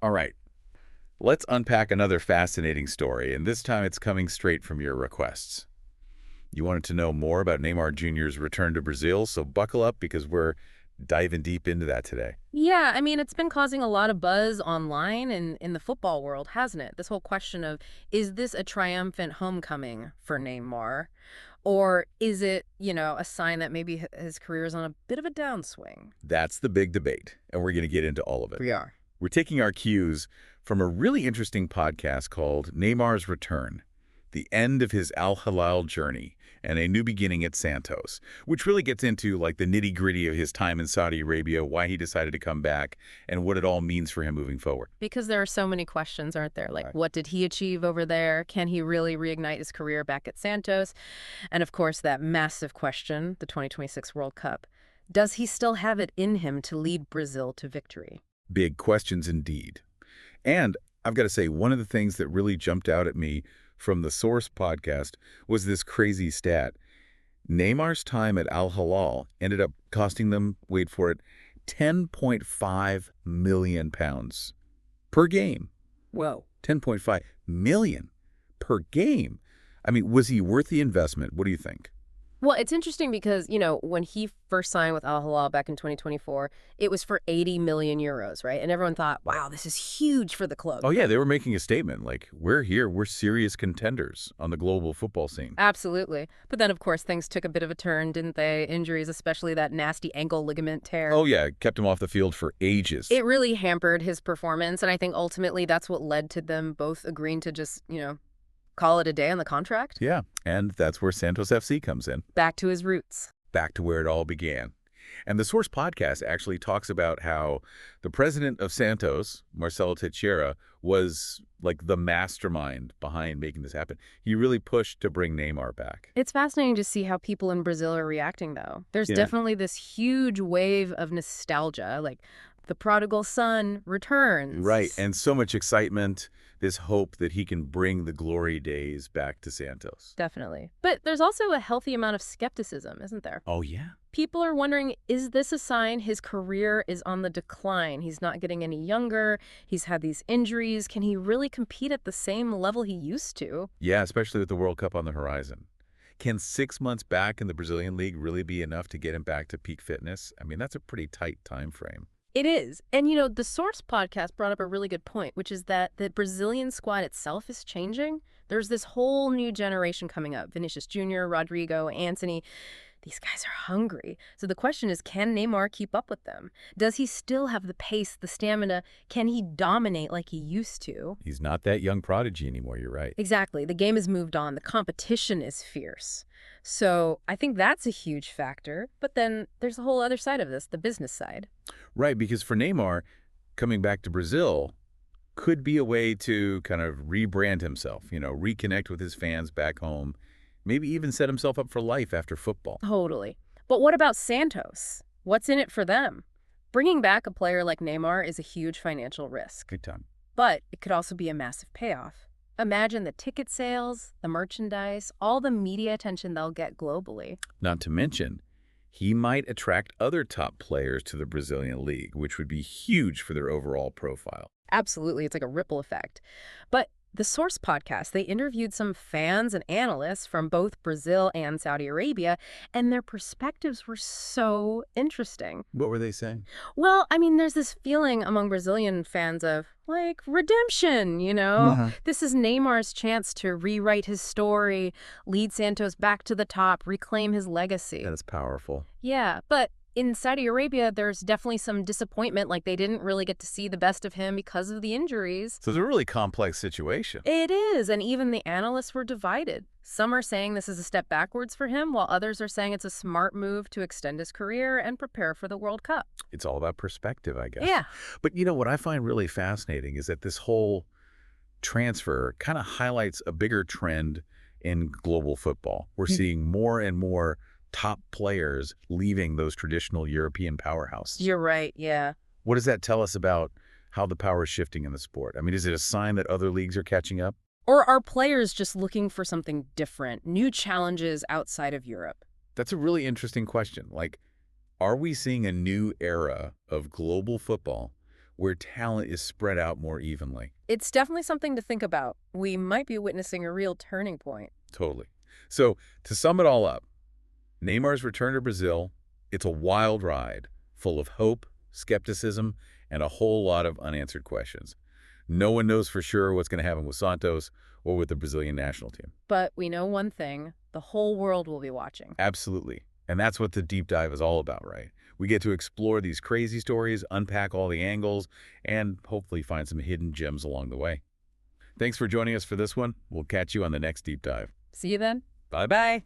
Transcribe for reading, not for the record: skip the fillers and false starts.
All right, let's unpack another fascinating story, and this time it's coming straight from your requests. You wanted to know more about Neymar Jr.'s return to Brazil, so buckle up because we're diving deep into that today. Yeah, I mean, it's been causing a lot of buzz online and in the football world, hasn't it? This whole question of, is this a triumphant homecoming for Neymar? Or is it, a sign that maybe his career is on a bit of a downswing? That's the big debate, and we're going to get into all of it. We are. We're taking our cues from a really interesting podcast called Neymar's Return, the end of his Al-Hilal journey and a new beginning at Santos, which really gets into like the nitty-gritty of his time in Saudi Arabia, why he decided to come back, and what it all means for him moving forward. Because there are so many questions, aren't there? Like, Right. what did he achieve over there? Can he really reignite his career back at Santos? And of course, that massive question, the 2026 World Cup. Does he still have it in him to lead Brazil to victory? Big questions indeed. And I've got to say, one of the things that really jumped out at me from the Source podcast was this crazy stat. Neymar's time at Al-Hilal ended up costing them, wait for it, 10.5 million pounds per game. Whoa. 10.5 million per game. I mean, was he worth the investment? What do you think? Well, it's interesting because, when he first signed with Al-Hilal back in 2024, it was for 80 million euros, right? And everyone thought, wow, this is huge for the club. Oh, yeah, they were making a statement like, we're here, we're serious contenders on the global football scene. Absolutely. But then, of course, things took a bit of a turn, didn't they? Injuries, especially that nasty ankle ligament tear. Oh, yeah, kept him off the field for ages. It really hampered his performance, and I think ultimately that's what led to them both agreeing to just, call it a day on the contract. Yeah, and that's where Santos FC comes in. Back to his roots. Back to where it all began. And the Source podcast actually talks about how the president of Santos, Marcelo Teixeira, was like the mastermind behind making this happen. He really pushed to bring Neymar back. It's fascinating to see how people in Brazil are reacting, though. There's Yeah. definitely this huge wave of nostalgia, like the prodigal son returns. Right, and so much excitement, this hope that he can bring the glory days back to Santos. Definitely. But there's also a healthy amount of skepticism, isn't there? Oh, yeah? People are wondering, is this a sign his career is on the decline? He's not getting any younger. He's had these injuries. Can he really compete at the same level he used to? Yeah, especially with the World Cup on the horizon. Can 6 months back in the Brazilian league really be enough to get him back to peak fitness? I mean, that's a pretty tight time frame. It is. And, the Source podcast brought up a really good point, which is that the Brazilian squad itself is changing. There's this whole new generation coming up. Vinicius Jr., Rodrigo, Antony. These guys are hungry. So the question is, can Neymar keep up with them? Does he still have the pace, the stamina? Can he dominate like he used to? He's not that young prodigy anymore, you're right. Exactly. The game has moved on. The competition is fierce. So I think that's a huge factor. But then there's a whole other side of this, the business side. Right, because for Neymar, coming back to Brazil could be a way to kind of rebrand himself, reconnect with his fans back home, maybe even set himself up for life after football. Totally. But what about Santos? What's in it for them? Bringing back a player like Neymar is a huge financial risk. Good time. But it could also be a massive payoff. Imagine the ticket sales, the merchandise, all the media attention they'll get globally. Not to mention, he might attract other top players to the Brazilian league, which would be huge for their overall profile. Absolutely, it's like a ripple effect. But the Source podcast, they interviewed some fans and analysts from both Brazil and Saudi Arabia, and their perspectives were so interesting. What were they saying? Well, I mean, there's this feeling among Brazilian fans of, like, redemption, This is Neymar's chance to rewrite his story, lead Santos back to the top, reclaim his legacy. That is powerful. Yeah, but in Saudi Arabia, there's definitely some disappointment, like they didn't really get to see the best of him because of the injuries. So it's a really complex situation. It is, and even the analysts were divided. Some are saying this is a step backwards for him, while others are saying it's a smart move to extend his career and prepare for the World Cup. It's all about perspective, I guess. Yeah. But what I find really fascinating is that this whole transfer kind of highlights a bigger trend in global football. We're seeing more and more top players leaving those traditional European powerhouses. You're right, yeah. What does that tell us about how the power is shifting in the sport? I mean, is it a sign that other leagues are catching up? Or are players just looking for something different, new challenges outside of Europe? That's a really interesting question. Like, are we seeing a new era of global football where talent is spread out more evenly. It's definitely something to think about. We might be witnessing a real turning point. Totally. So, to sum it all up, Neymar's return to Brazil, it's a wild ride, full of hope, skepticism, and a whole lot of unanswered questions. No one knows for sure what's going to happen with Santos or with the Brazilian national team. But we know one thing, the whole world will be watching. Absolutely. And that's what the deep dive is all about, right? We get to explore these crazy stories, unpack all the angles, and hopefully find some hidden gems along the way. Thanks for joining us for this one. We'll catch you on the next deep dive. See you then. Bye-bye.